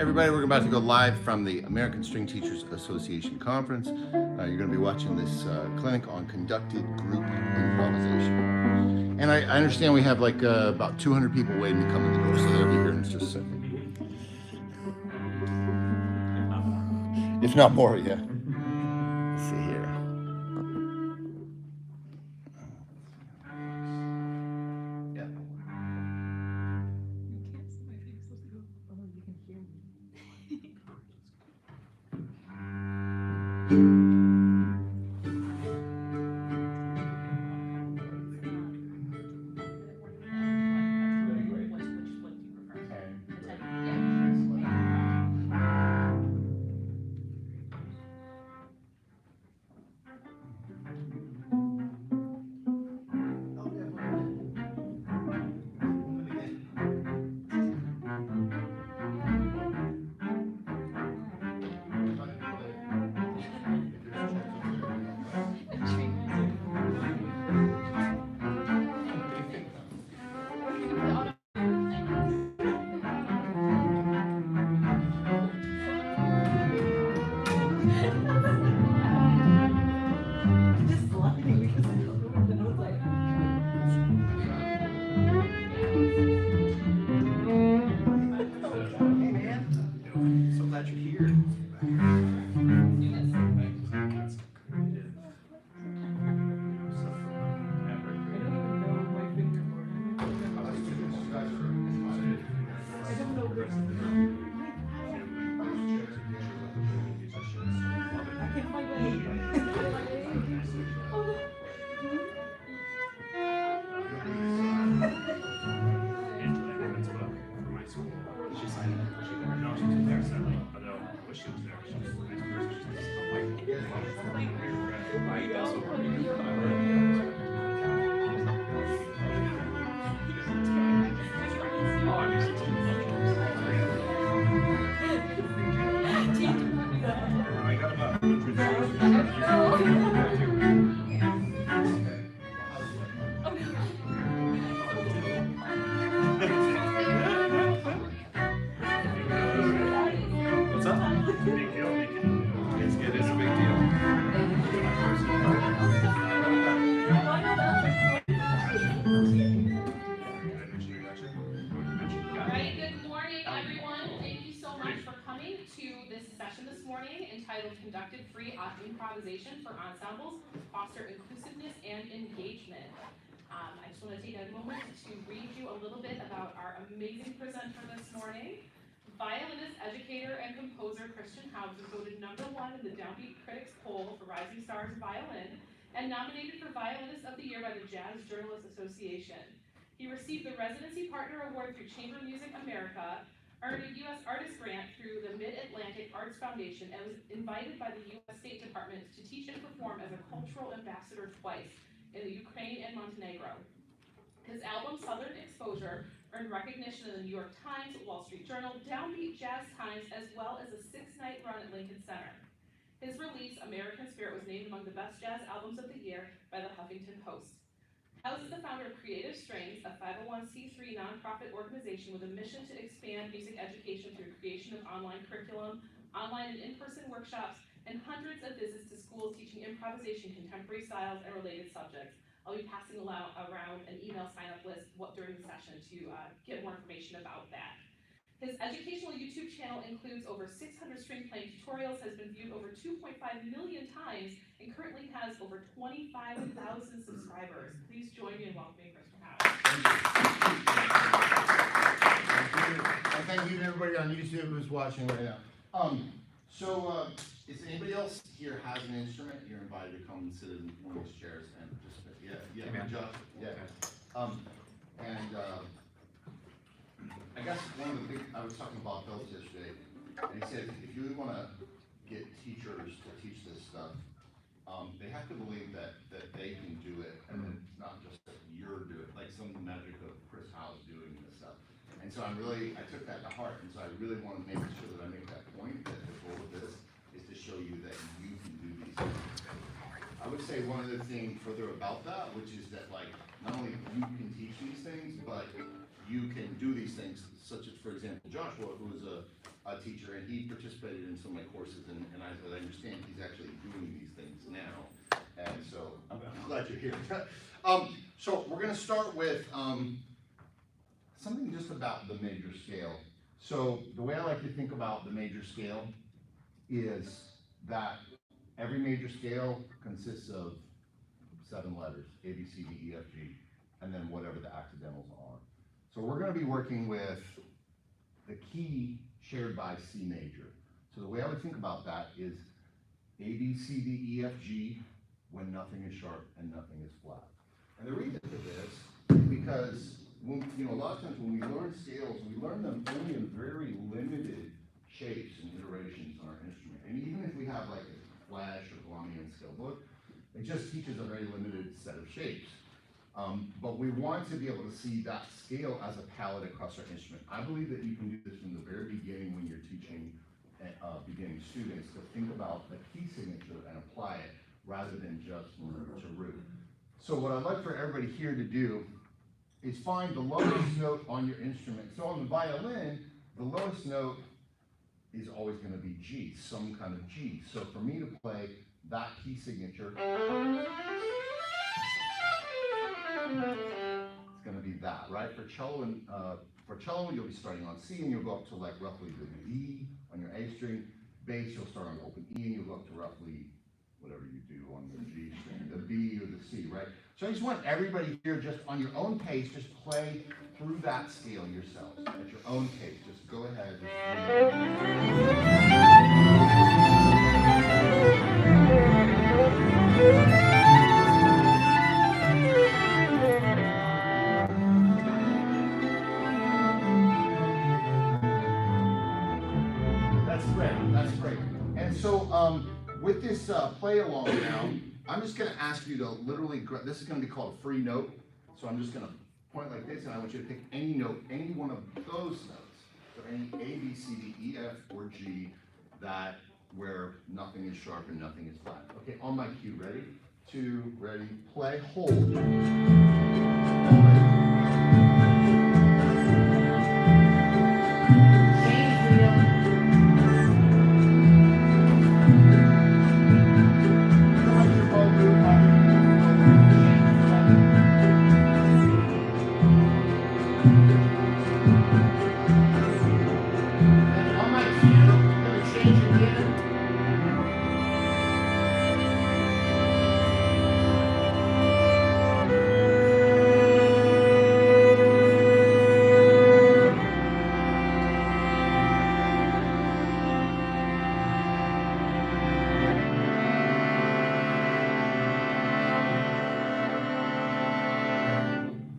Everybody, we're about to go live from the American String Teachers Association Conference. You're going to be watching this clinic on conducted group improvisation. And I understand we have like about 200 people waiting to come in the door, so they'll be here in just a second. If not more, yeah. Let's see here. Conducted free improvisation for ensembles, foster inclusiveness and engagement. I just want to take a moment to read you a little bit about our amazing presenter this morning. Violinist, educator, and composer Christian Hobbs was voted #1 in the Downbeat Critics Poll for Rising Stars in Violin and nominated for Violinist of the Year by the Jazz Journalists Association. He received the Residency Partner Award through Chamber Music America, earned a U.S. Artist Grant through the Mid-Atlantic Arts Foundation, and was invited by the U.S. State Department to teach and perform as a cultural ambassador twice in the Ukraine and Montenegro. His album, Southern Exposure, earned recognition in the New York Times, Wall Street Journal, Downbeat Jazz Times, as well as a 6-night run at Lincoln Center. His release, American Spirit, was named among the best jazz albums of the year by the Huffington Post. House is the founder of Creative Strings, a 501c3 nonprofit organization with a mission to expand music education through creation of online curriculum, online and in-person workshops, and hundreds of visits to schools teaching improvisation, contemporary styles, and related subjects. I'll be passing around an email sign-up list during the session to get more information about that. His educational YouTube channel includes over 600 string playing tutorials, has been viewed over 2.5 million times, and currently has over 25,000 subscribers. Please join me in welcoming Christian Hobbs. And thank you to everybody on YouTube who's watching right now. If anybody else here has an instrument, you're invited to come and sit in one of these chairs and participate. Yeah, Josh. Yeah. I guess one of the big, I was talking about Bill yesterday, and he said if you want to get teachers to teach this stuff, they have to believe that they can do it, and then it's not just that you're doing it, like some magic of Chris Howe's doing this stuff. And so I took that to heart, and so I really want to make sure that I make that point, that the goal of this is to show you that you can do these things. I would say one other thing further about that, which is that like, not only you can teach these things, but you can do these things, such as, for example, Joshua, who is a teacher he participated in some of my courses, and I understand he's actually doing these things now. And so I'm glad you're here. So we're going to start with something just about the major scale. So the way I like to think about the major scale is that every major scale consists of 7 letters, A, B, C, D, E, F, G, and then whatever the accidentals are. So we're going to be working with the key shared by C major. So the way I would think about that is A, B, C, D, E, F, G, when nothing is sharp and nothing is flat. And the reason for this is because a lot of times when we learn scales, we learn them only in very limited shapes and iterations on our instrument. And even if we have like a flash or Colombian scale book, it just teaches a very limited set of shapes. But we want to be able to see that scale as a palette across our instrument. I believe that you can do this from the very beginning when you're teaching beginning students to think about the key signature and apply it rather than just root to root. So what I'd like for everybody here to do is find the lowest note on your instrument. So on the violin, the lowest note is always going to be G, some kind of G. So for me to play that key signature, it's going to be that, right? For cello, you'll be starting on C, and you'll go up to like roughly the D on your A string. Bass, you'll start on open E, and you'll go up to roughly whatever you do on the G string, the B or the C, right? So I just want everybody here, just on your own pace, just play through that scale yourselves at your own pace. Just go ahead. That's great. That's great. And so with this play along now, I'm just going to ask you to literally, this is going to be called a free note. So I'm just going to point like this, and I want you to pick any note, any one of those notes, so any A, B, C, D, E, F, or G, that where nothing is sharp and nothing is flat. Okay, on my cue, ready? 2, ready, play, hold.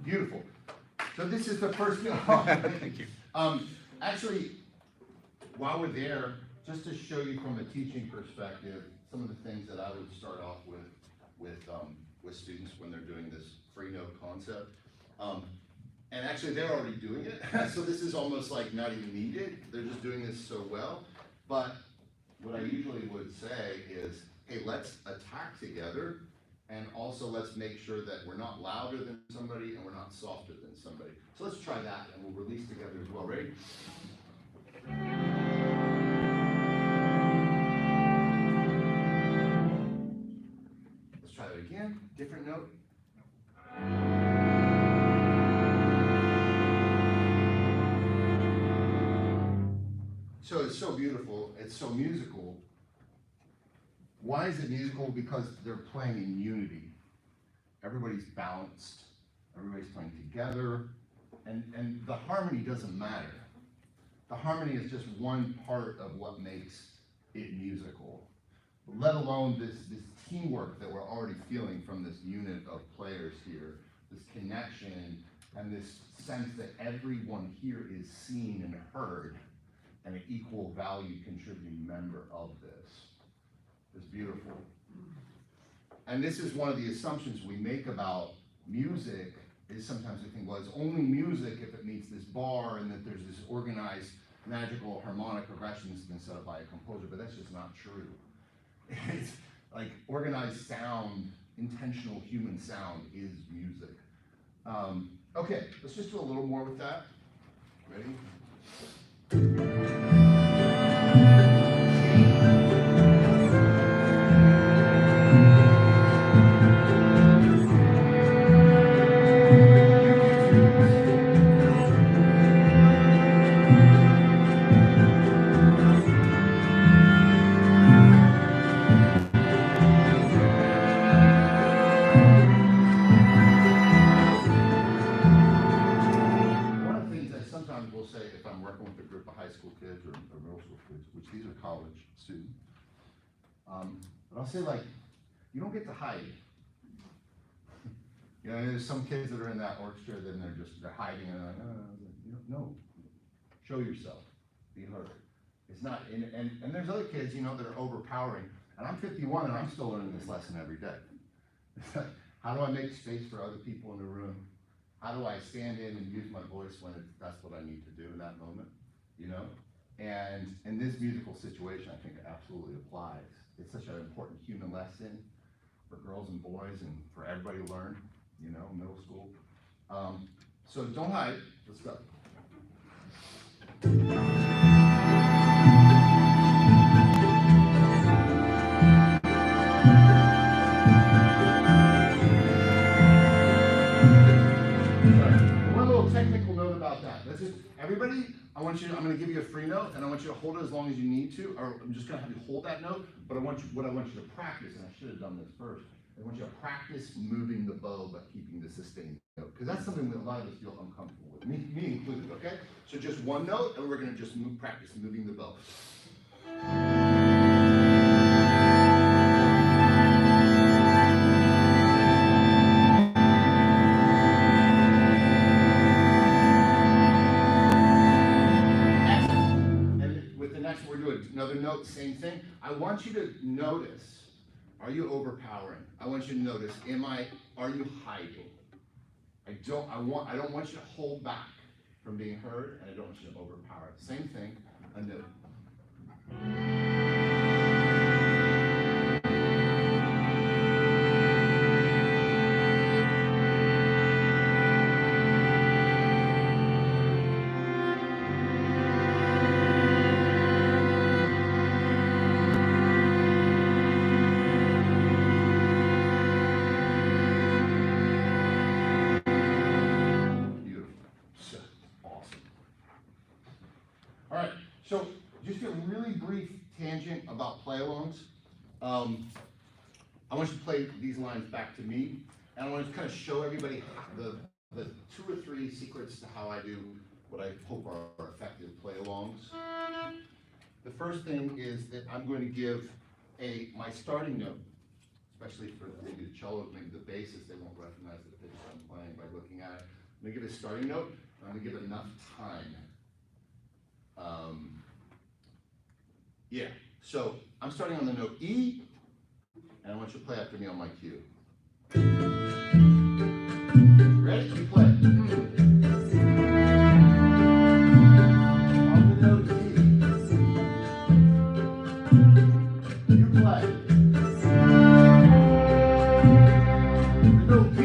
Beautiful. So this is the first note. Thank you. Actually, while we're there, just to show you from a teaching perspective, some of the things that I would start off with students when they're doing this free note concept. And actually, they're already doing it, so this is almost like not even needed. They're just doing this so well. But what I usually would say is, hey, let's attack together. And also let's make sure that we're not louder than somebody and we're not softer than somebody. So let's try that and we'll release together as well. Ready? Let's try that again. Different note. So it's so beautiful. It's so musical. Why is it musical? Because they're playing in unity. Everybody's balanced, everybody's playing together, and the harmony doesn't matter. The harmony is just one part of what makes it musical, let alone this teamwork that we're already feeling from this unit of players here, this connection, and this sense that everyone here is seen and heard, and an equal value contributing member of this. It's beautiful. And this is one of the assumptions we make about music, is sometimes we think, well, it's only music if it meets this bar and that there's this organized magical harmonic progression that's been set up by a composer, but that's just not true. It's like organized sound, intentional human sound is music. Okay, let's just do a little more with that. Ready? middle school kids, which these are college students. But I'll say, like, you don't get to hide. You know, there's some kids that are in that orchestra, then they're hiding, and they're like, no, show yourself, be heard. It's not, and there's other kids, you know, that are overpowering, and I'm 51 and I'm still learning this lesson every day. It's like, how do I make space for other people in the room? How do I stand in and use my voice when that's what I need to do in that moment, you know? And in this musical situation, I think it absolutely applies. It's such an important human lesson for girls and boys and for everybody to learn, you know, middle school. So don't hide, let's go. One little technical note about that. Let's just, everybody, I'm going to give you a free note, and I want you to hold it as long as you need to, or I'm just going to have you hold that note, but what I want you to practice, and I should have done this first, I want you to practice moving the bow, but keeping the sustained note, because that's something that a lot of us feel uncomfortable with, me included, okay? So just one note, and we're going to just practice moving the bow. Another note, same thing. I want you to notice, are you overpowering? I want you to notice, are you hiding? I don't want you to hold back from being heard, and I don't want you to overpower. Same thing, a note. So just a really brief tangent about play-alongs. I want you to play these lines back to me, and I want to kind of show everybody the 2 or 3 secrets to how I do what I hope are effective play-alongs. The first thing is that I'm going to give my starting note, especially for maybe the cello, maybe the bassist, they won't recognize the pitch I'm playing by looking at it. I'm going to give a starting note, and I'm going to give it enough time. Yeah, so I'm starting on the note E, and I want you to play after me on my cue. Ready? You play. On the note D. You play. The note B.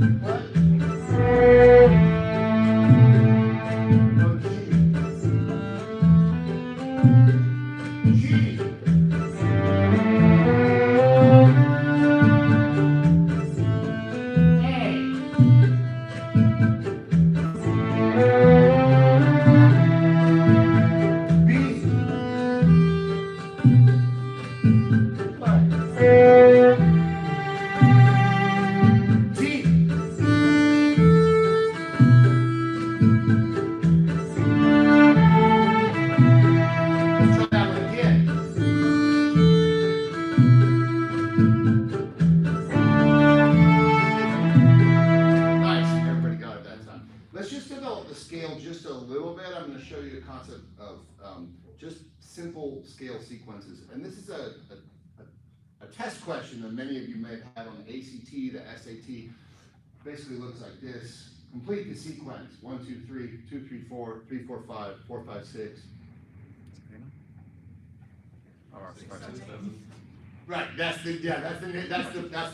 You play. Just simple scale sequences, and this is a test question that many of you may have had on the ACT, the SAT. Basically looks like this. Complete the sequence. 1, 2, 3, 2, 3, 4, 3, 4, 5, 4, 5, 6. Right. That's the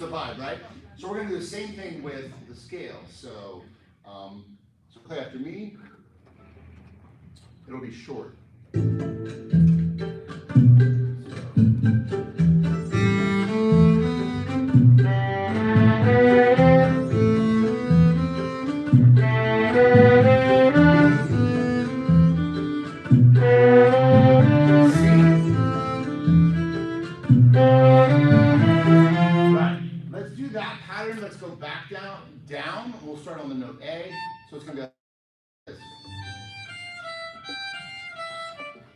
vibe, right? So we're gonna do the same thing with the scale. So play after me. It'll be short. Let's go back down. We'll start on the note A. So it's going to be like this.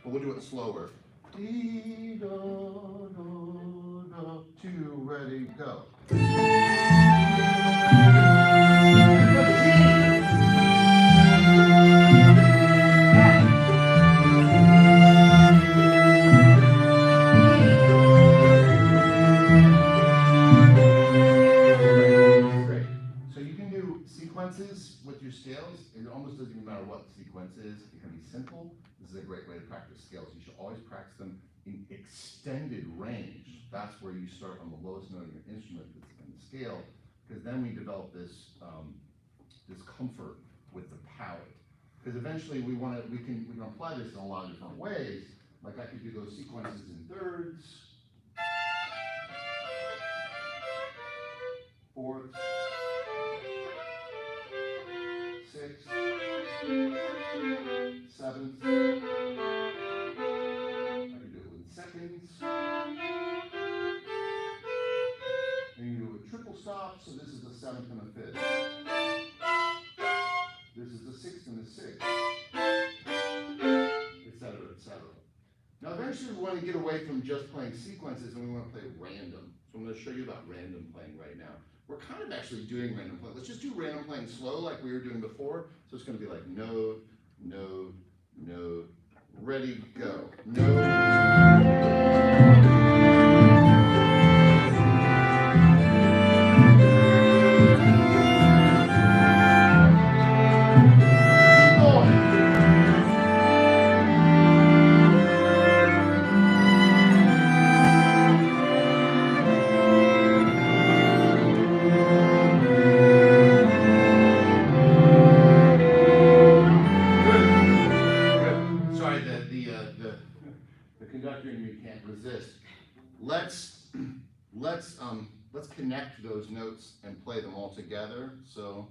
but we'll do it slower. Dee, do, do, do, 2, ready, go. Great. So you can do sequences with your scales. It almost doesn't even matter what the sequence is. It can be simple. This is a great way to practice scales. You should always practice them in extended range. That's where you start on the lowest note of your instrument that's in the scale, because then we develop this this comfort with the palate. Because eventually we can apply this in a lot of different ways. Like I could do those sequences in thirds, fourths, sixths, sevenths. I can do it with seconds. And you do a triple stop, so this is the 7th and the 5th. This is the 6th and the 6th, etc., etc. Now eventually we want to get away from just playing sequences and we want to play random. So I'm going to show you about random playing right now. We're kind of actually doing random playing. Let's just do random playing slow like we were doing before. So it's going to be like note, note, note, ready, go. Note. Let's connect those notes and play them all together. So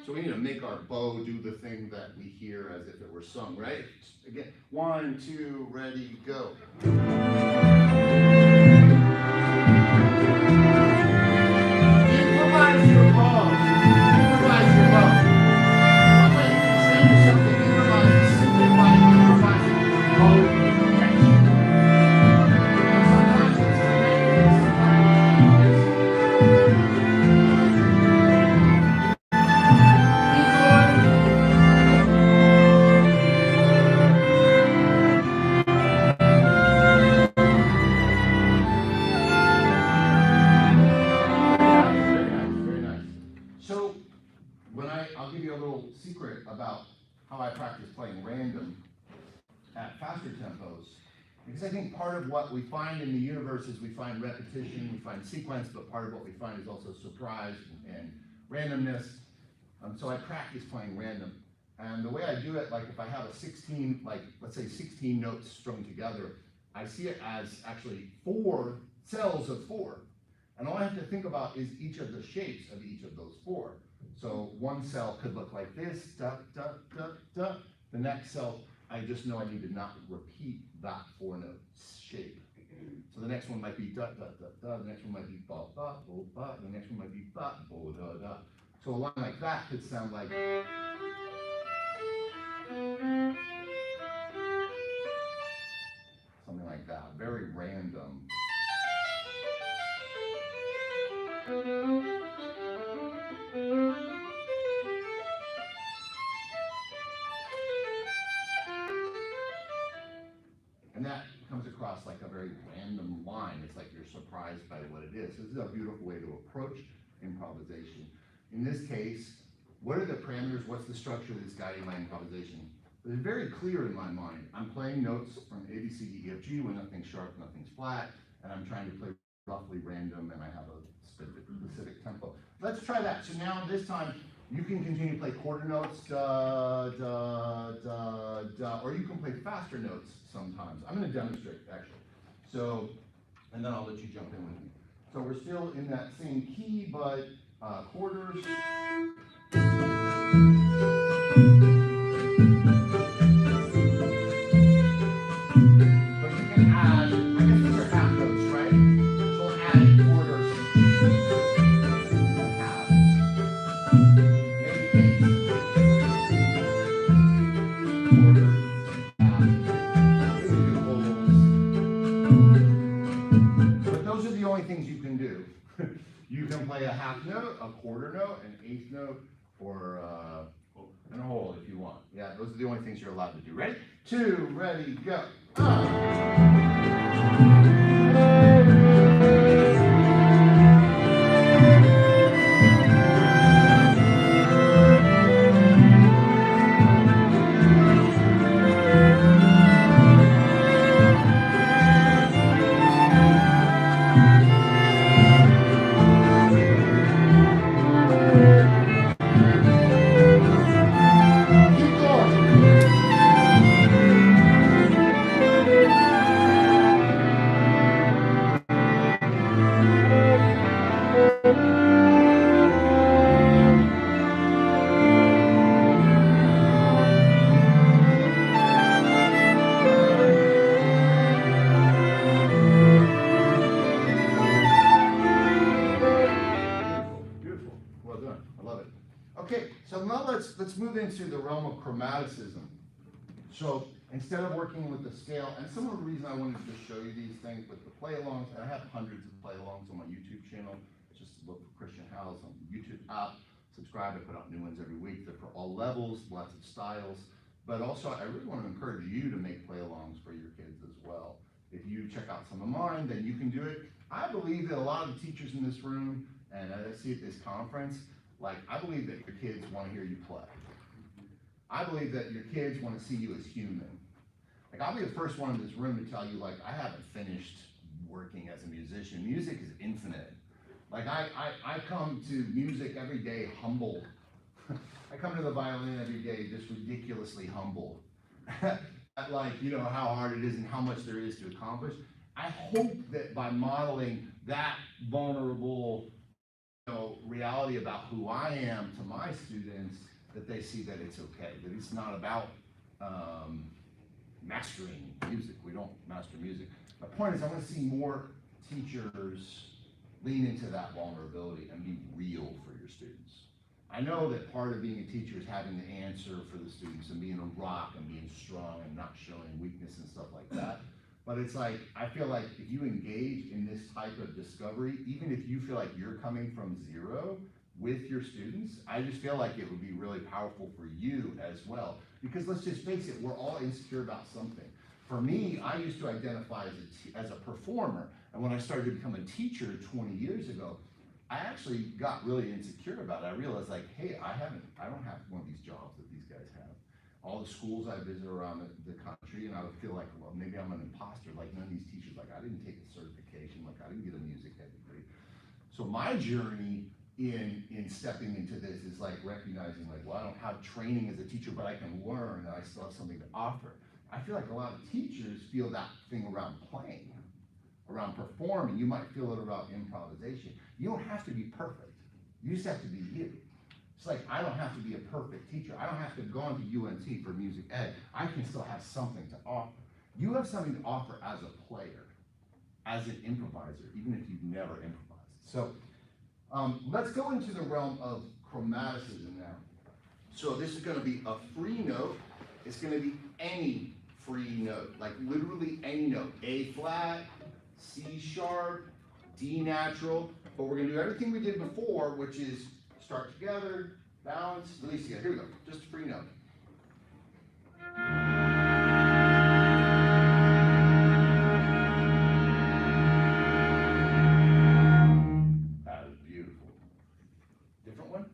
we need to make our bow do the thing that we hear as if it were sung, right? Again, 1, 2, ready, go. Improvise your bow. Improvise your bow. I'll give you a little secret about how I practice playing random at faster tempos. Because I think part of what we find in the universe is we find repetition, we find sequence, but part of what we find is also surprise and randomness. So I practice playing random. And the way I do it, like if I have a 16, like let's say 16 notes strung together, I see it as actually 4 cells of 4. And all I have to think about is each of the shapes of each of those 4. So one cell could look like this, da, da, da, da. The next cell, I just know I need to not repeat that 4-note shape. So the next one might be da, da, da, da. The next one might be ba, ba, bo, ba. The next one might be ba, bo, da, da. So a line like that could sound like something like that, very random. And that comes across like a very random line. It's like you're surprised by what it is. This is a beautiful way to approach improvisation. In this case, what are the parameters? What's the structure that's guiding my improvisation? It's very clear in my mind. I'm playing notes from A, B, C, D, E, F, G when nothing's sharp, nothing's flat, and I'm trying to play roughly random, and I have a specific tempo. Let's try that. So now this time, you can continue to play quarter notes, da, da, da, da, or you can play faster notes sometimes. I'm going to demonstrate, actually. So, and then I'll let you jump in with me. So we're still in that same key, but quarters. But you can add, I guess these are half notes, right? So we'll add quarters. Halves. You can play a half note, a quarter note, an eighth note, or and a whole if you want. Yeah, those are the only things you're allowed to do. Ready? 2, ready, go. Keep going. Beautiful. Well done. I love it. Okay, so now let's move into the realm of chromaticism. So instead of working with the scale, and some of the reason I wanted to just show you these things with the play-alongs, and I have hundreds of play-alongs on my YouTube channel. Just look for Christian Howes on the YouTube app. Subscribe. I put out new ones every week. They're for all levels, lots of styles. But also, I really want to encourage you to make play-alongs for your kids as well. If you check out some of mine, then you can do it. I believe that a lot of the teachers in this room, and I see at this conference, like, I believe that your kids want to hear you play. I believe that your kids want to see you as human. Like, I'll be the first one in this room to tell you, like, I haven't finished working as a musician. Music is infinite. Like, I come to music every day humble. I come to the violin every day just ridiculously humble. Like, you know, how hard it is and how much there is to accomplish. I hope that by modeling that vulnerable, you know, reality about who I am to my students, that they see that it's okay, that it's not about mastering music. We don't master music. My point is, I want to see more teachers lean into that vulnerability and be real for your students. I know that part of being a teacher is having the answer for the students and being a rock and being strong and not showing weakness and stuff like that. But it's like, I feel like if you engage in this type of discovery, even if you feel like you're coming from zero with your students, I just feel like it would be really powerful for you as well. Because let's just face it, we're all insecure about something. For me, I used to identify as a performer. And when I started to become a teacher 20 years ago, I actually got really insecure about it. I realized, like, hey, I don't have one of these jobs that these guys have. All the schools I visit around the country, and I would feel like, well, maybe I'm an imposter. Like, none of these teachers, like, I didn't take a certification, like, I didn't get a music ed degree. So my journey in stepping into this is like recognizing, like, well, I don't have training as a teacher, but I can learn, and I still have something to offer. I feel like a lot of teachers feel that thing around playing, around performing. You might feel it about improvisation. You don't have to be perfect. You just have to be you. It's like, I don't have to be a perfect teacher. I don't have to go on to UNT for music ed. I can still have something to offer. You have something to offer as a player, as an improviser, even if you've never improvised. So let's go into the realm of chromaticism now. So this is going to be a free note. It's going to be any free note, like literally any note. A flat, C sharp, D natural, but we're going to do everything we did before, which is start together, balance, release together. Here we go, just a free note. That is beautiful. Different one?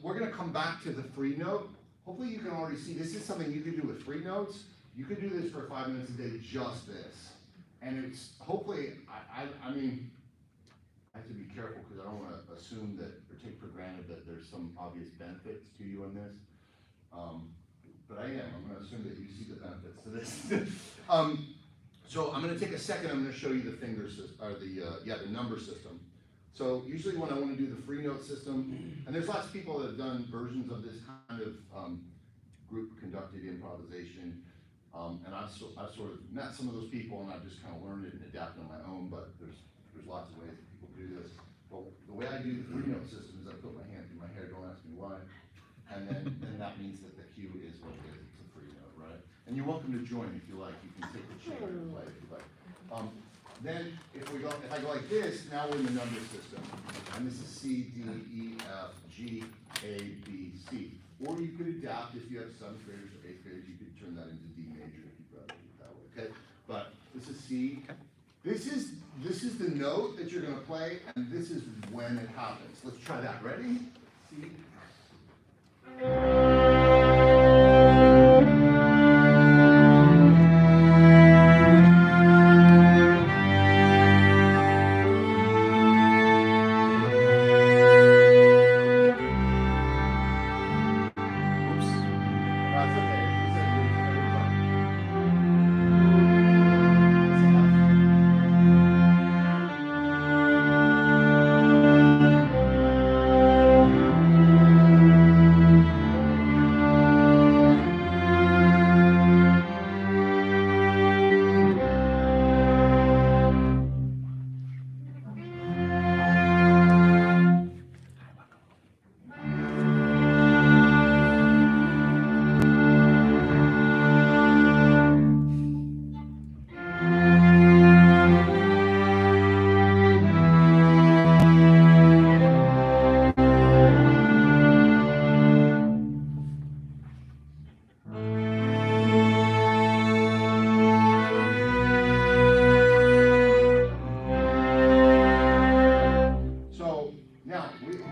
We're gonna come back to the free note. Hopefully you can already see, this is something you can do with free notes. You could do this for 5 minutes a day, just this. And it's, hopefully, I mean, I have to be careful because I don't wanna assume that, or take for granted that there's some obvious benefits to you in this. But I am, I'm gonna assume that you see the benefits to this. So I'm gonna take a second, I'm gonna show you the finger system, or the number system. So usually when I wanna do the free note system, and there's lots of people that have done versions of this kind of group conducted improvisation, and I've sort of met some of those people and I've just kind of learned it and adapted on my own, but there's lots of ways that people do this. But the way I do the free note system is I put my hand through my hair, don't ask me why, and then that means that the cue is what it is, it's a free note, right? And you're welcome to join if you like, you can take the chair and play if you like. Then if I go like this, now we're in the number system. And this is C, D, E, F, G, A, B, C. Or you could adapt if you have 7th graders or 8th graders, you could turn that into D major if you'd rather do it that way, okay? But this is C. This is the note that you're gonna play, and this is when it happens. Let's try that, ready? C.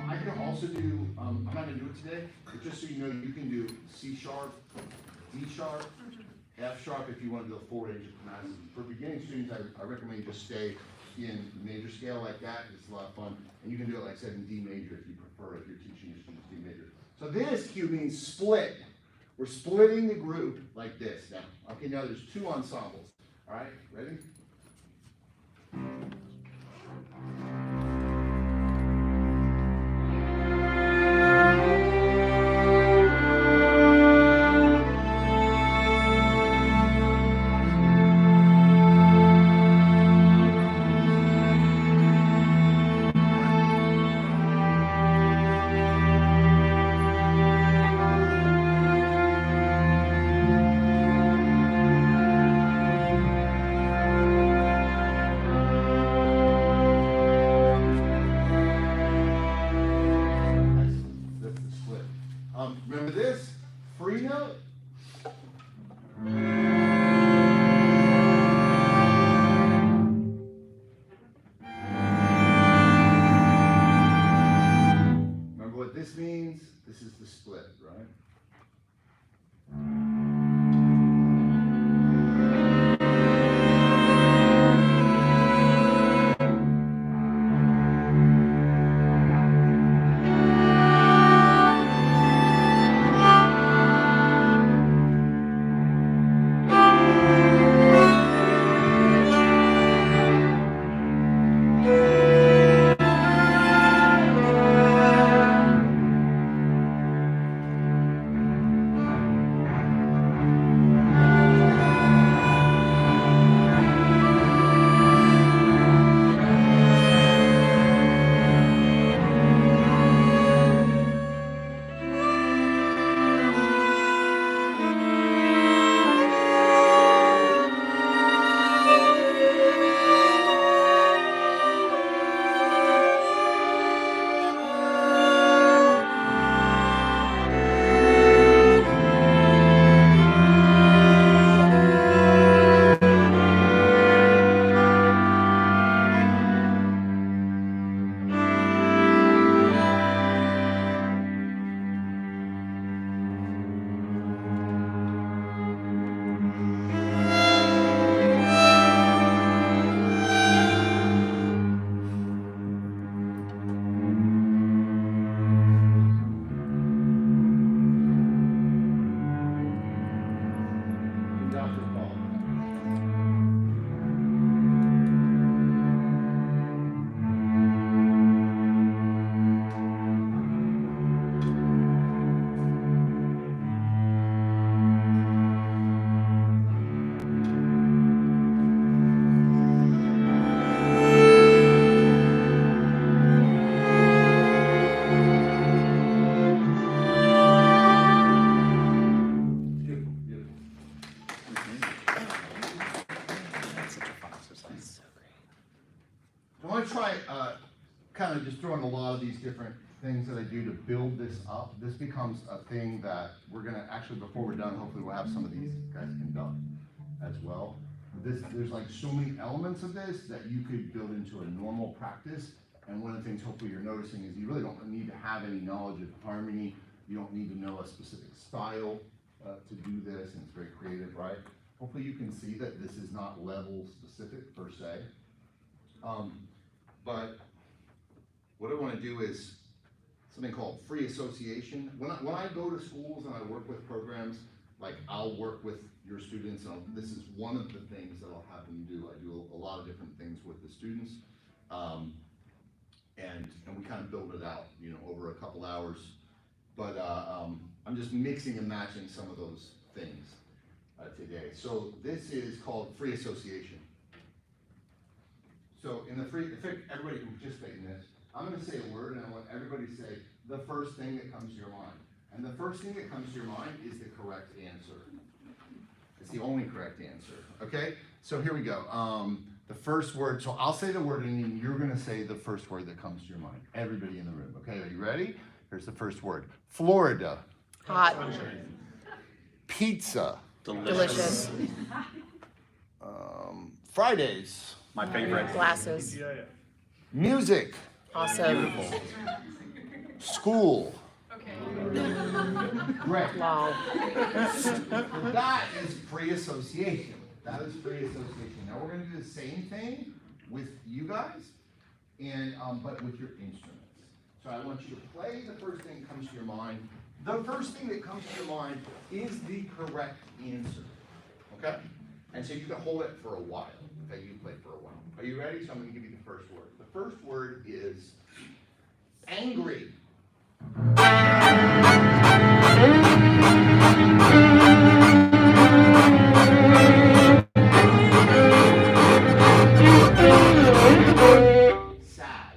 I can also do, I'm not gonna do it today, but just so you know, you can do C sharp, D sharp, F sharp if you want to do a full range of chromaticity. For beginning students, I recommend you just stay in major scale like that, it's a lot of fun. And you can do it, like I said, in D major if you prefer, if you're teaching your students D major. So this cue means split. We're splitting the group like this now. Okay, now there's 2 ensembles. All right, ready? want to try kind of just throwing a lot of these different things that I do to build this up. This becomes a thing that we're going to actually, before we're done, hopefully we'll have some of these guys conduct as well. There's like so many elements of this that you could build into a normal practice. And one of the things hopefully you're noticing is you really don't need to have any knowledge of harmony. You don't need to know a specific style to do this, and it's very creative, right? Hopefully you can see that this is not level specific per se. But what I want to do is something called free association. When I go to schools and I work with programs, like I'll work with your students, and this is one of the things that I'll have them do. I do a lot of different things with the students, and we kind of build it out, you know, over a couple hours. But I'm just mixing and matching some of those things today. So this is called free association. So in the free, in fact, everybody can participate in this. I'm going to say a word, and I want everybody to say the first thing that comes to your mind. And the first thing that comes to your mind is the correct answer. It's the only correct answer, okay? So here we go. The first word, so I'll say the word, and then you're going to say the first word that comes to your mind. Everybody in the room, okay? Are you ready? Here's the first word. Florida. Hot. Pizza. Delicious. Fridays. My favorite. Glasses. Music. Awesome. School. Great. Wow. That is free association. That is free association. Now we're going to do the same thing with you guys, and but with your instruments. So I want you to play the first thing that comes to your mind. The first thing that comes to your mind is the correct answer. Okay? And so you can hold it for a while. Okay, you play for a while. Are you ready? So I'm going to give you the first word. The first word is angry. Sad.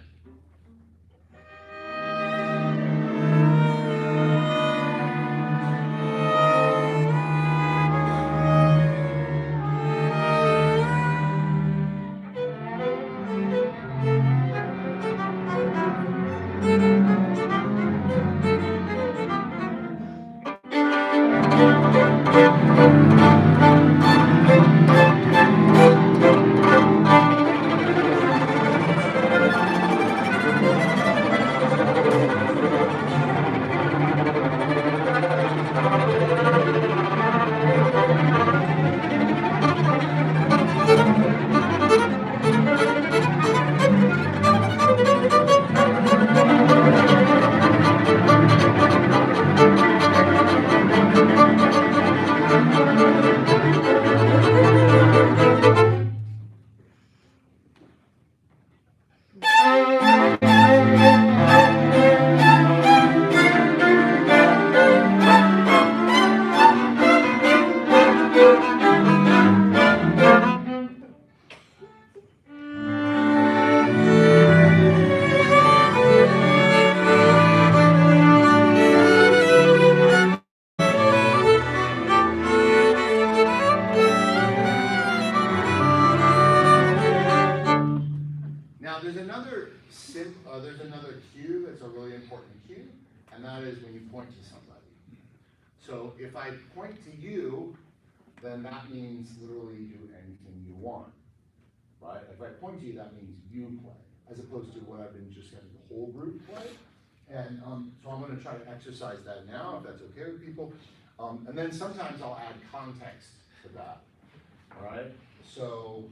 There's another cue that's a really important cue, and that is when you point to somebody. So if I point to you, then that means literally do anything you want, right? If I point to you, that means you play, as opposed to what I've been just having the whole group play. And so I'm going to try to exercise that now, if that's okay with people. And then sometimes I'll add context to that, all right? So.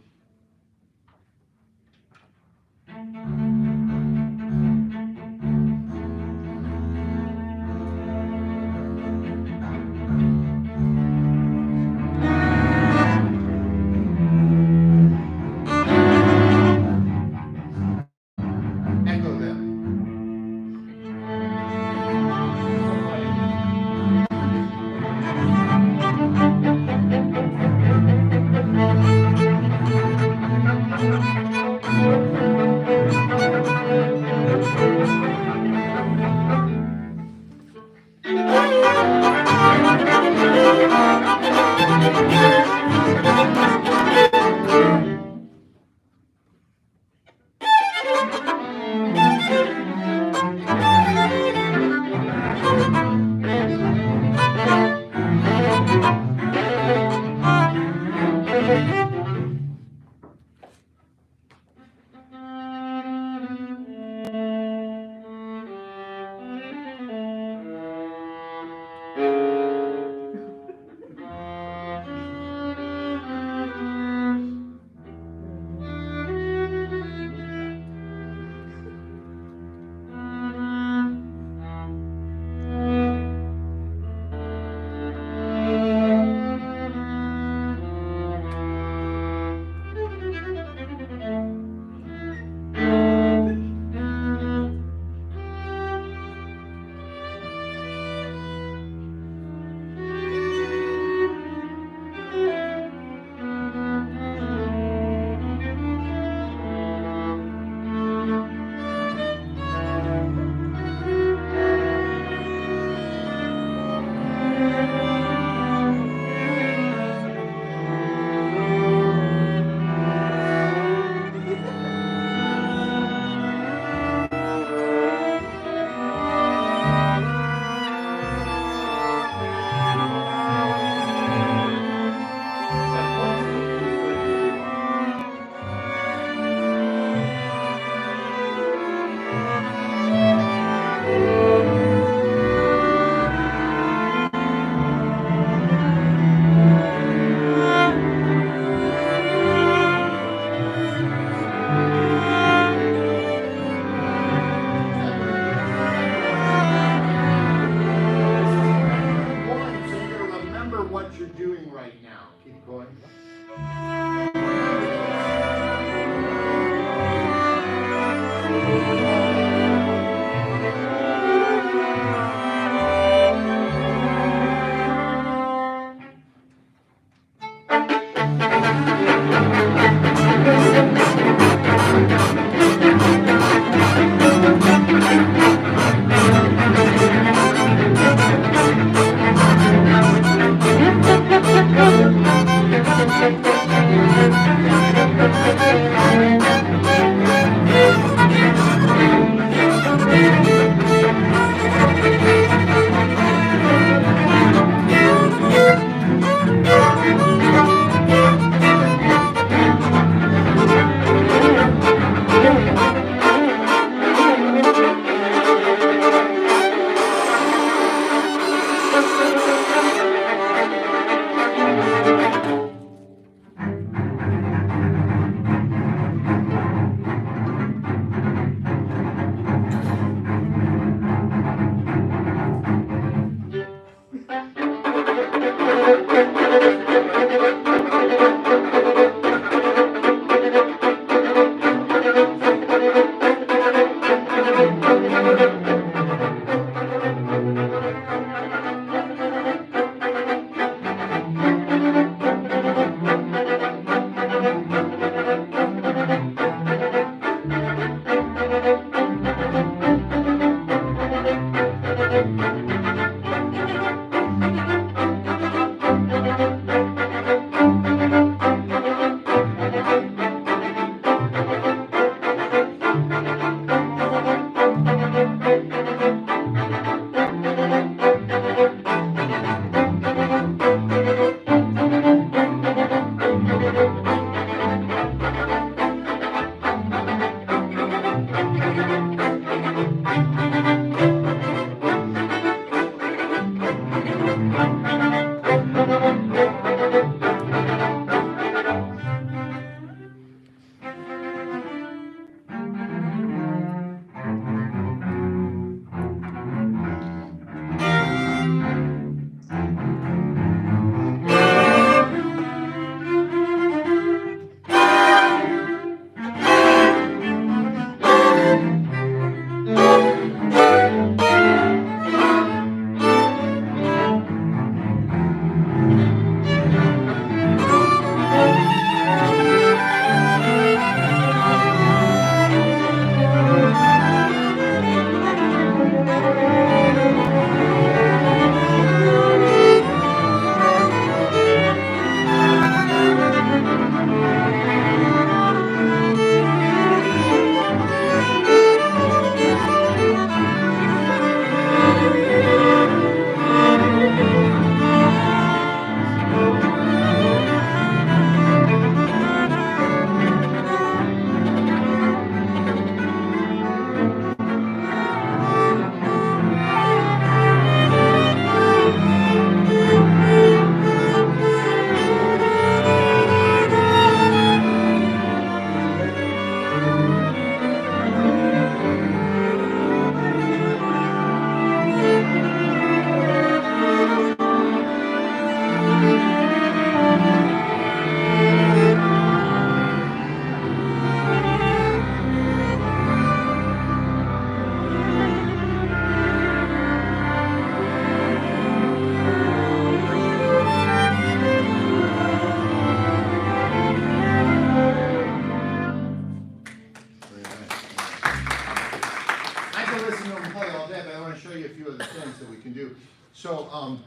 you a few of the things that we can do. So, how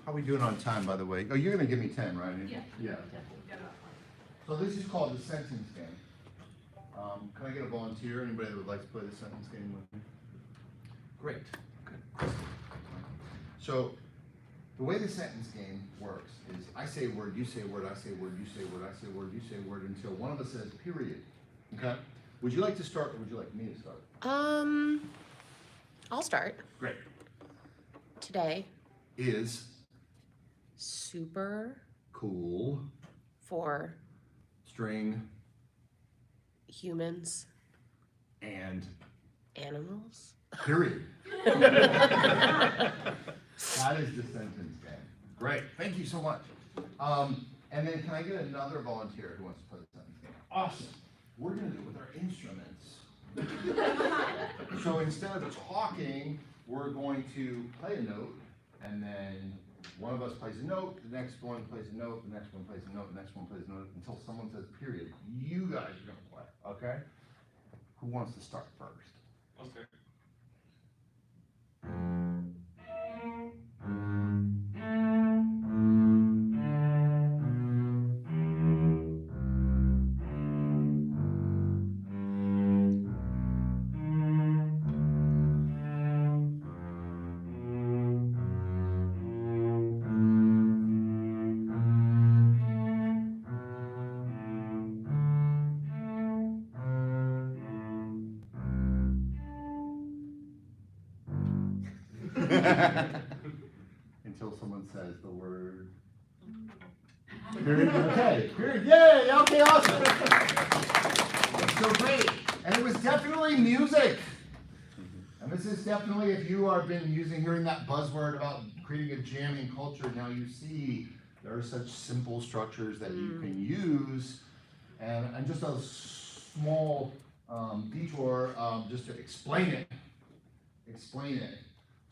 are we doing on time, by the way? Oh, you're gonna give me 10, right? Yeah. Yeah. So this is called the sentence game. Can I get a volunteer? Anybody that would like to play the sentence game with me? Great. Okay. So the way the sentence game works is I say a word, you say a word, I say a word, you say a word, I say a word, you say a word until one of us says period. Okay? Would you like to start or would you like me to start? I'll start. Great. Today, Is super cool for string humans, and animals. period. That is the sentence game. Great. Thank you so much. And then can I get another volunteer who wants to play the sentence game? Awesome. We're going to do it with our instruments. So instead of talking, we're going to play a note, and then one of us plays a note, the next one plays a note, the next one plays a note, the next one plays a note, until someone says period. You guys are going to play, okay? Who wants to start first? Okay. Until someone says the word period. Okay, period. Yay! Okay, awesome. So great. And it was definitely music. And this is definitely, if you have been hearing that buzzword about creating a jamming culture, now you see there are such simple structures that you can use. And just a small detour just to explain it.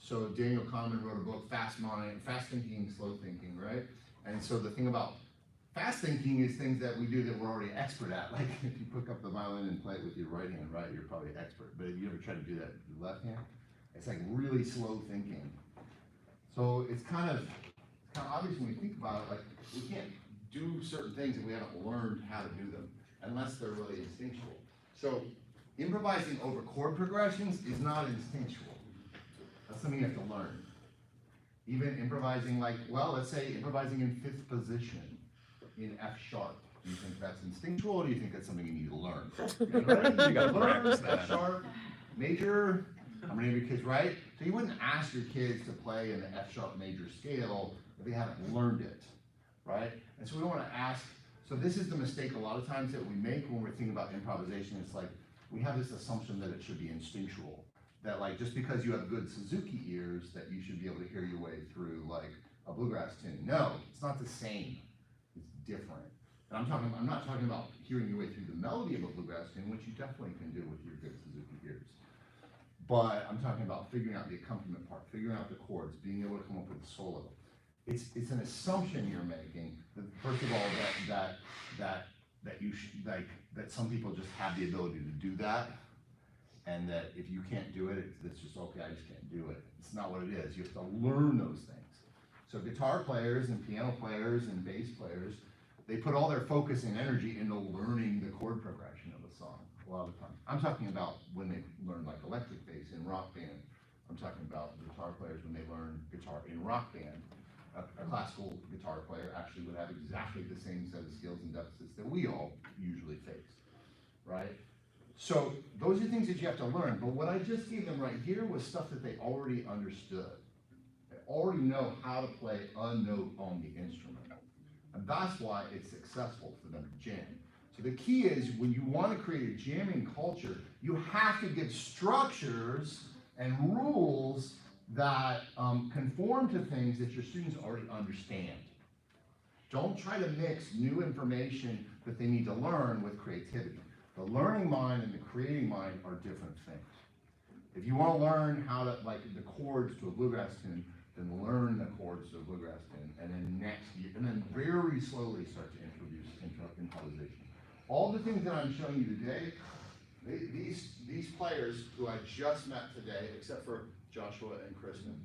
So Daniel Kahneman wrote a book, Fast Thinking, Slow Thinking, right? And so the thing about fast thinking is things that we do that we're already expert at. Like if you pick up the violin and play it with your right hand, right, you're probably expert. But if you ever try to do that with your left hand, it's like really slow thinking. So it's kind of obvious when we think about it, like we can't do certain things if we haven't learned how to do them, unless they're really instinctual. So improvising over chord progressions is not instinctual. That's something you have to learn. Even improvising let's say improvising in fifth position in F sharp. Do you think that's instinctual or do you think that's something you need to learn? You gotta practice that. F sharp, major, how many of your kids, right? So you wouldn't ask your kids to play in the F sharp major scale if they haven't learned it, right? And so we want to ask, so this is the mistake a lot of times that we make when we're thinking about improvisation. It's like, we have this assumption that it should be instinctual. That like, just because you have good Suzuki ears, that you should be able to hear your way through like a bluegrass tune. No, it's not the same. It's different. And I'm not talking about hearing your way through the melody of a bluegrass tune, which you definitely can do with your good Suzuki ears. But I'm talking about figuring out the accompaniment part, figuring out the chords, being able to come up with a solo. It's an assumption you're making that first of all that you should that some people just have the ability to do that. And that if you can't do it, it's just, okay, I just can't do it. It's not what it is. You have to learn those things. So guitar players and piano players and bass players, they put all their focus and energy into learning the chord progression of a song a lot of the time. I'm talking about when they learn like electric bass in Rock Band. I'm talking about guitar players when they learn guitar in Rock Band. A classical guitar player actually would have exactly the same set of skills and deficits that we all usually face, right? So those are things that you have to learn, but what I just gave them right here was stuff that they already understood. They already know how to play a note on the instrument. And that's why it's successful for them to jam. So the key is when you want to create a jamming culture, you have to give structures and rules that conform to things that your students already understand. Don't try to mix new information that they need to learn with creativity. The learning mind and the creating mind are different things. If you want to learn how to, like the chords to a bluegrass tune, then learn the chords to a bluegrass tune, and then very slowly start to introduce improvisation. All the things that I'm showing you today, These players who I just met today, except for Joshua and Kristen,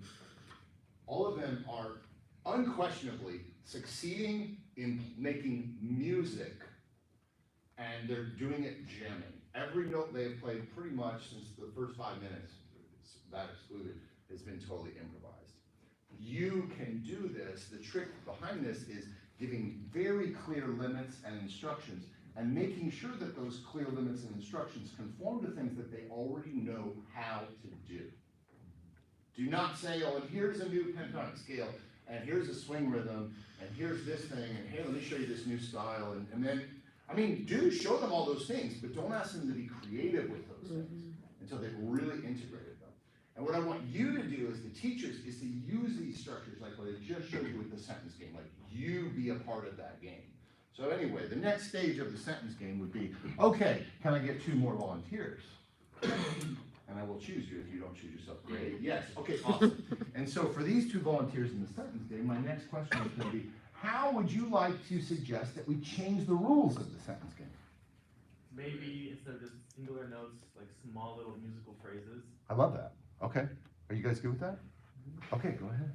all of them are unquestionably succeeding in making music, and they're doing it jamming. Every note they've played pretty much since the first 5 minutes, that excluded, has been totally improvised. You can do this. The trick behind this is giving very clear limits and instructions and making sure that those clear limits and instructions conform to things that they already know how to do. Do not say, oh, and here's a new pentatonic scale, and here's a swing rhythm, and here's this thing, and hey, let me show you this new style, and then, I mean, do show them all those things, but don't ask them to be creative with those things until they've really integrated them. And what I want you to do as the teachers is to use these structures, like what I just showed you with the sentence game, like you be a part of that game. So anyway, the next stage of the sentence game would be, okay, can I get 2 more volunteers? And I will choose you if you don't choose yourself. Great, yes, okay, awesome. And so for these 2 volunteers in the sentence game, my next question is going to be, how would you like to suggest that we change the rules of the sentence game? Maybe instead of just singular notes, like small little musical phrases. I love that. Okay, are you guys good with that? Okay, go ahead.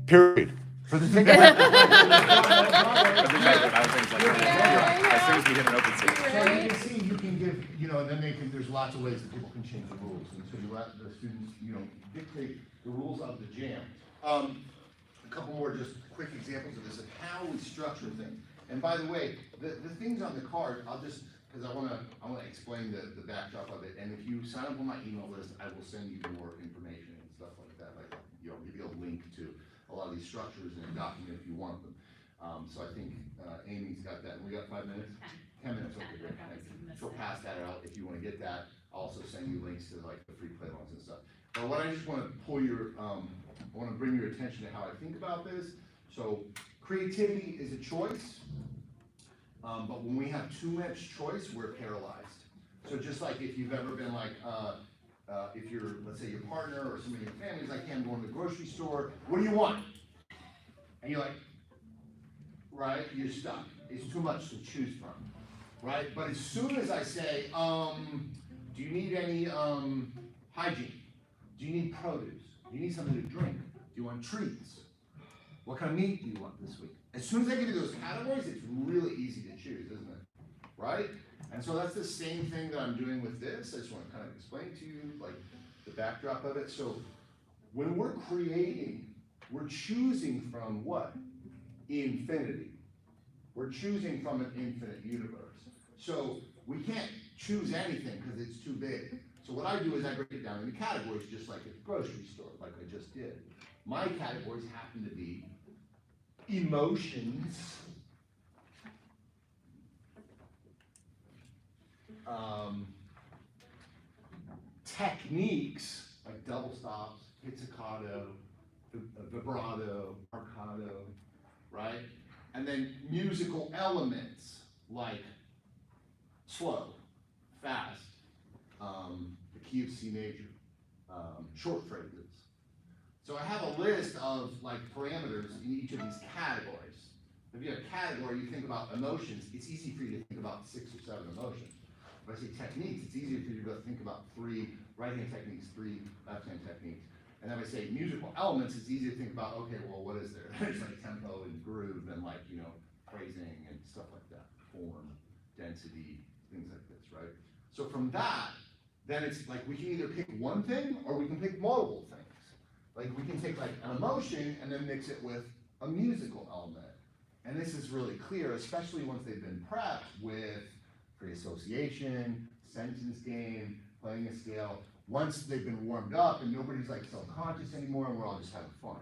Period. For the sake of As soon as we hit an open So stage. you can see, you can give, and then there's lots of ways that people can change the rules. And so you let the students, dictate the rules of the jam. A couple more just quick examples of this, of how we structure things. And by the way, the things on the card, I'll just, because I want to explain the backdrop of it. And if you sign up on my email list, I will send you more information and stuff like that. Like, give you a link to a lot of these structures in a document if you want them. So I think Amy's got that. We got 5 minutes? 10 minutes, okay, great. She'll pass that out if you want to get that. I'll also send you links to like the free playlist and stuff. But what I just want to I want to bring your attention to how I think about this. So creativity is a choice, but when we have too much choice, we're paralyzed. So just like if you've ever been like, if you're, let's say your partner or somebody in your family is like, hey, I'm going to the grocery store, what do you want? And you're like, right, you're stuck. It's too much to choose from, right? But as soon as I say, do you need any hygiene? Do you need produce? Do you need something to drink? Do you want treats? What kind of meat do you want this week? As soon as I give you those categories, it's really easy to choose, isn't it? Right? And so that's the same thing that I'm doing with this. I just want to kind of explain to you, like, the backdrop of it. So when we're creating, we're choosing from what? Infinity. We're choosing from an infinite universe. So we can't choose anything because it's too big. So what I do is I break it down into categories, just like at the grocery store, like I just did. My categories happen to be emotions, techniques, like double stops, pizzicato, vibrato, arcado, right? And then musical elements, like slow, fast, the key of C major, short phrases. So I have a list of like parameters in each of these categories. If you have a category, you think about emotions, it's easy for you to think about 6 or 7 emotions. If I say techniques, it's easier for you to think about 3 right-hand techniques, 3 left-hand techniques. And then if I say musical elements, it's easier to think about, okay, well, what is there? There's like tempo and groove and like, you know, phrasing and stuff like that, form, density, things like this, right? So from that, then it's like we can either pick one thing or we can pick multiple things. Like we can take like an emotion and then mix it with a musical element. And this is really clear, especially once they've been prepped with free association, sentence game, playing a scale. Once they've been warmed up and nobody's like self-conscious anymore and we're all just having fun.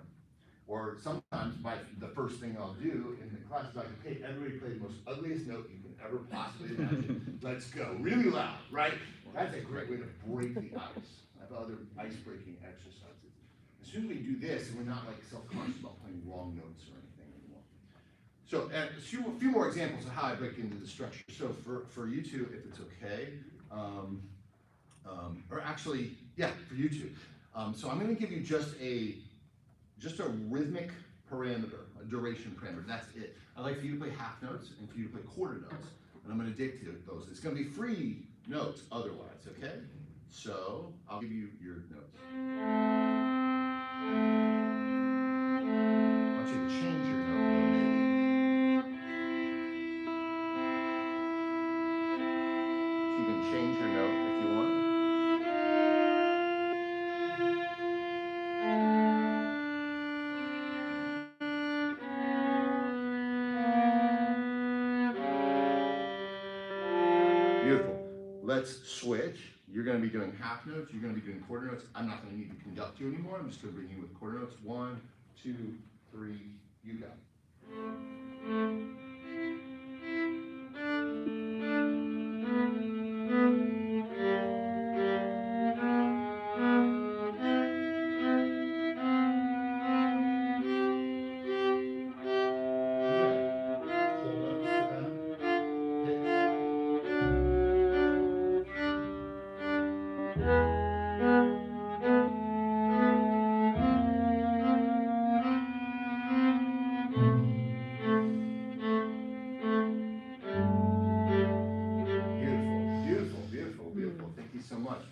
Or sometimes the first thing I'll do in the class is I can pick everybody play the most ugliest note you can ever possibly imagine. Let's go, really loud, right? That's a great way to break the ice. I have other ice-breaking exercises. As soon as we do this, we're not like self-conscious about playing wrong notes or anything anymore. So a few more examples of how I break into the structure. So for you two, if it's okay, or actually, yeah, for you two. So I'm going to give you just a rhythmic parameter, a duration parameter. That's it. I'd like for you to play half notes and for you to play quarter notes. And I'm going to dictate those. It's going to be free notes otherwise, okay? So I'll give you your notes. I want you to change your note a little bit. You can change your note if you want. Beautiful. Let's switch. You're going to be doing half notes. You're going to be doing quarter notes. I'm not going to need to conduct you anymore. I'm just going to bring you with quarter notes. 1, 2, 3. You go. Beautiful. Thank you so much.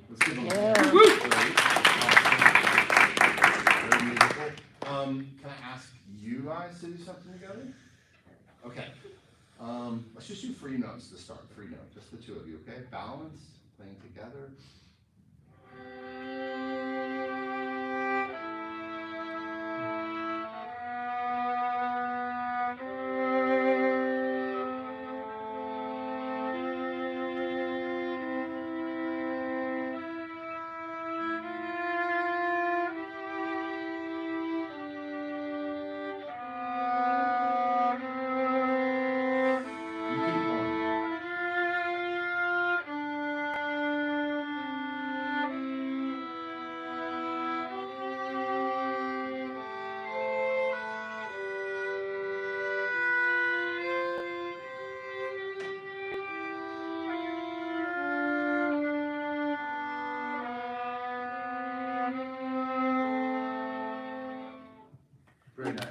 Let's give them a hand. Very musical. Can I ask you guys to do something together? Okay. Let's just do free notes to start. Free note, just the 2 of you, okay? Balance, playing together. Very nice.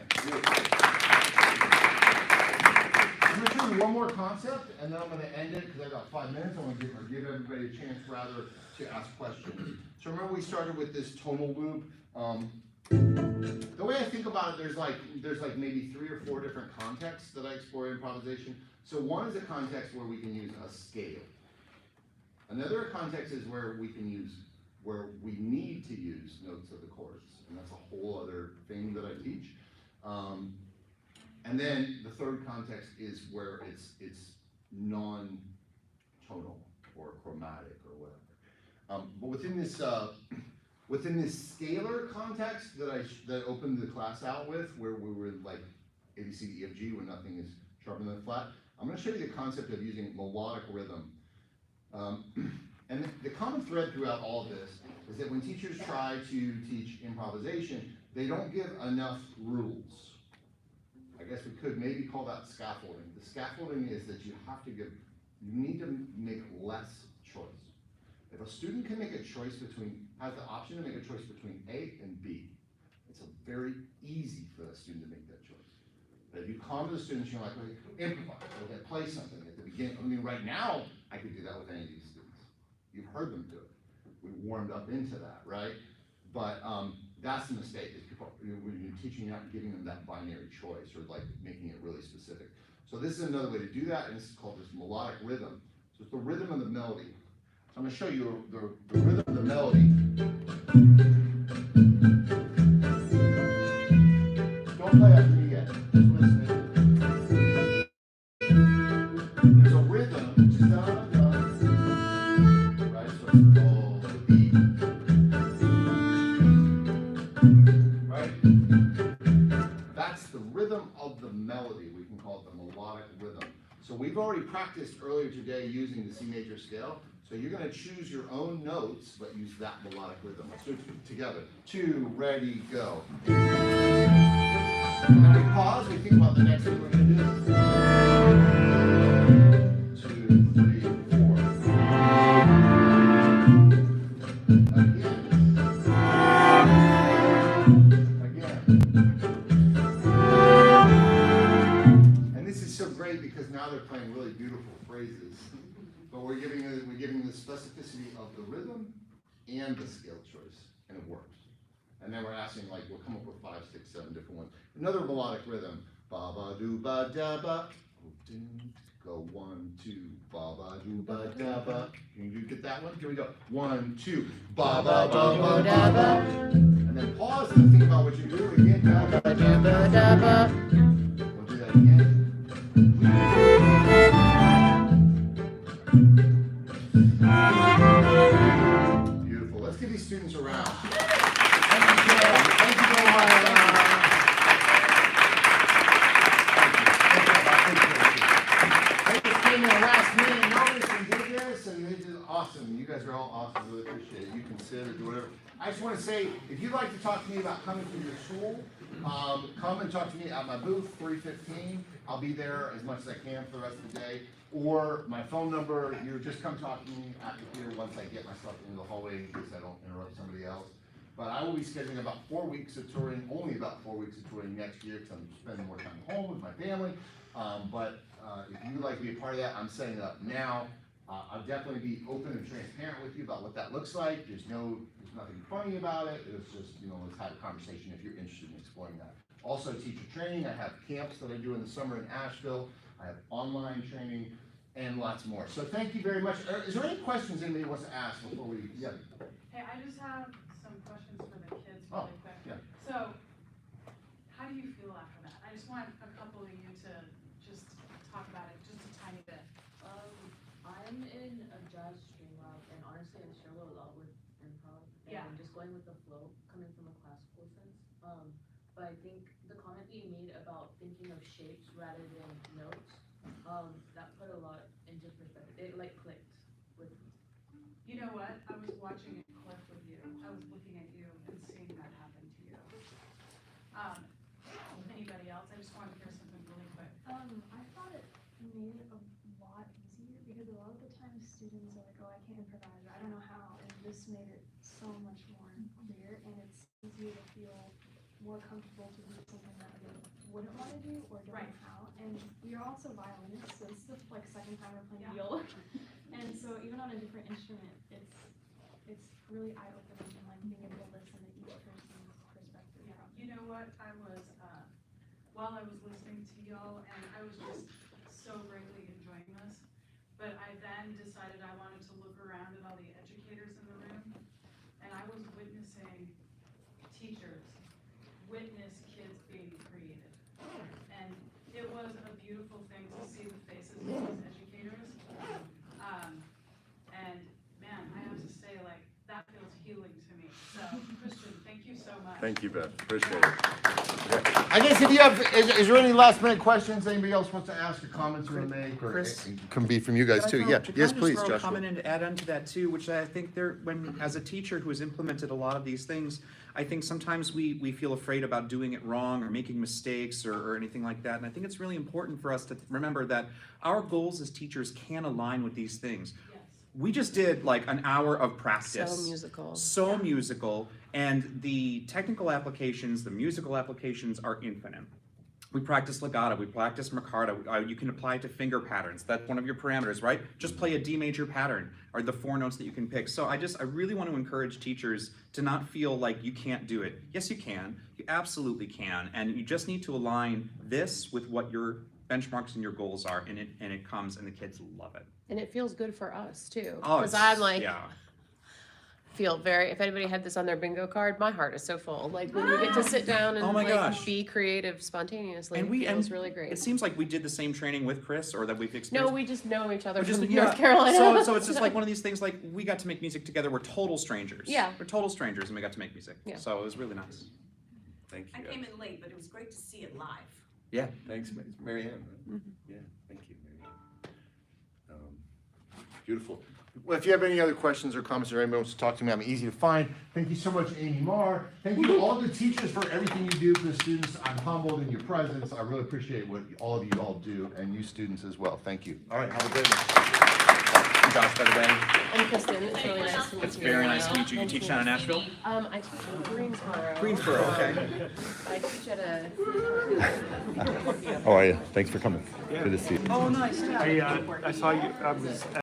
I'm going to show you one more concept, and then I'm going to end it because I've got 5 minutes. I want to give everybody a chance, rather, to ask questions. So remember we started with this tonal loop. The way I think about it, there's like maybe 3 or 4 different contexts that I explore in improvisation. So one is a context where we can use a scale. Another context is where we need to use notes of the chords, and that's a whole other thing that I teach. And then the third context is where it's non-tonal or chromatic or whatever. But within this scalar context that I opened the class out with, where we were like A, B, C, D, E, F, G, when nothing is sharper than flat, I'm going to show you the concept of using melodic rhythm. And the common thread throughout all of this is that when teachers try to teach improvisation, they don't give enough rules. I guess we could maybe call that scaffolding. The scaffolding is that you need to make less choice. If a student can make a choice has the option to make a choice between A and B, it's very easy for the student to make that choice. But if you come to the students, you're like, okay, improvise, okay, play something at the beginning. I mean, right now, I could do that with any of these students. You've heard them do it. We warmed up into that, right? But that's the mistake, is people, when you're teaching, you're not giving them that binary choice or like making it really specific. So this is another way to do that, and this is called this melodic rhythm. So it's the rhythm of the melody. So I'm gonna show you the rhythm of the melody. Don't play after me yet. Just listen to it. There's a rhythm, which is da da, right? So it's called the beat, right? That's the rhythm of the melody. We can call it the melodic rhythm. So we've already practiced earlier today using the C major scale. So you're going to choose your own notes, but use that melodic rhythm. Let's do it together. 2, ready, go. And then we pause, we think about the next thing we're going to do. 2, 3, 4. Again. And this is so great because now they're playing really beautiful phrases. But we're giving the specificity of the rhythm and the scale choice, and it works. And then we're asking, like, we'll come up with 5, 6, 7 different ones. Another melodic rhythm, ba ba do ba da ba. Go 1, 2, ba ba do ba da ba. Can you get that one? Here we go. 1, 2, ba ba ba ba da ba. And then pause and think about what you do again. Ba ba da ba da ba. We'll do that again. Beautiful. Let's give these students a round. Thank you very much. They just came in last minute notice and did this, and they did awesome. You guys are all awesome. Really appreciate it. You can sit or do whatever. I just want to say, if you'd like to talk to me about coming to your school, come and talk to me at my booth, 315. I'll be there as much as I can for the rest of the day. Or my phone number, you just come talk to me at the computer once I get myself into the hallway in case I don't interrupt somebody else. But I will be scheduling about 4 weeks of touring, only about 4 weeks of touring next year because I'm spending more time at home with my family. If you would like to be a part of that, I'm setting it up now. I'll definitely be open and transparent with you about what that looks like. There's nothing funny about it. It's just, let's have a conversation if you're interested in exploring that. Also teacher training. I have camps that I do in the summer in Asheville. I have online training and lots more. So thank you very much. Is there any questions anybody wants to ask before we, yeah. Hey, I just have some questions for the kids really quick. Yeah. So, how do you feel after that? I just want a couple of you to just talk about it just a tiny bit. I'm in a jazz string lab, and honestly, I struggle a lot with improv. And Yeah. just going with the flow, coming from a classical sense. But I think the comment that you made about thinking of shapes rather than notes, that put a lot into perspective. It like clicked with me. You know what? I was watching it click with you. I was looking at you and seeing that happen to you. Anybody else? I just wanted to hear something really quick. I thought it made it a lot easier because a lot of the times students are like, oh, I can't improvise, or I don't know how, and this made it so much more clear, and it's easier to feel more comfortable to do something that they wouldn't want to do or don't Right. know how. And we are also violinists, so this is the second time we're playing Yeah. viola, and so even on a different instrument, it's really eye-opening and like being able to listen to each person's perspective. Yeah. You know what? While I was listening to y'all, and I was just so greatly enjoying this, but I then decided I wanted to look around at all the educators in the room, and I was witnessing teachers witness kids being creative. And it was a beautiful thing to see the faces of these educators. And man, I have to say, like, that feels healing to me. So, Christian, thank you so much. Thank you, Beth. Appreciate it. I guess if you have, is there any last minute questions anybody else wants to ask or comments you want to make? Or Chris? it can be from you guys too. Yeah. Yes, please, Throw a Joshua. comment in to add on to that too, which I think as a teacher who has implemented a lot of these things, I think sometimes we feel afraid about doing it wrong or making mistakes or anything like that. And I think it's really important for us to remember that our goals as teachers can align with these things. Yes. We just did like an hour of practice. So musical. So musical, and the technical applications, the musical applications are infinite. We practice legato, we practice marcato, you can apply it to finger patterns, that's one of your parameters, right? Just play a D major pattern, are the 4 notes that you can pick. So I really want to encourage teachers to not feel like you can't do it. Yes, you can, you absolutely can, and you just need to align this with what your benchmarks and your goals are, and it comes, and the kids love it. And it feels good for us too. Oh, Because it's- I'm like, yeah. feel very, if anybody had this on their bingo card, my heart is so full. Like when you get to sit down and Oh my like gosh. be creative spontaneously, And it feels really great. It seems like we did the same training with Chris, or that we've No, experienced. we just know each other We're just- from yeah. North Carolina. So it's just like one of these things, like we got to make music together, we're total strangers. Yeah. We're total strangers and we got to make music. Yeah. So it was really nice. Thank I you. came in late, but it was great to see it live. Yeah. Thanks, Mary Ann. Mhm. Yeah, thank you, Mary Ann. Beautiful. Well, if you have any other questions or comments or anyone wants to talk to me, I'm easy to find. Thank you so much, Amy Marr. Thank you to all the teachers for everything you do for the students. I'm humbled in your presence. I really appreciate what all of you all do, and you students as well. Thank you. All right, have a good one. Josh, by the way, I'm Kristen, it's really nice to meet you. it's very nice to meet you. You teach down in Nashville? I teach in Greensboro. Greensboro, okay. I teach at a. How are you? Thanks for coming. Good to see you. Oh, nice. I saw you, I was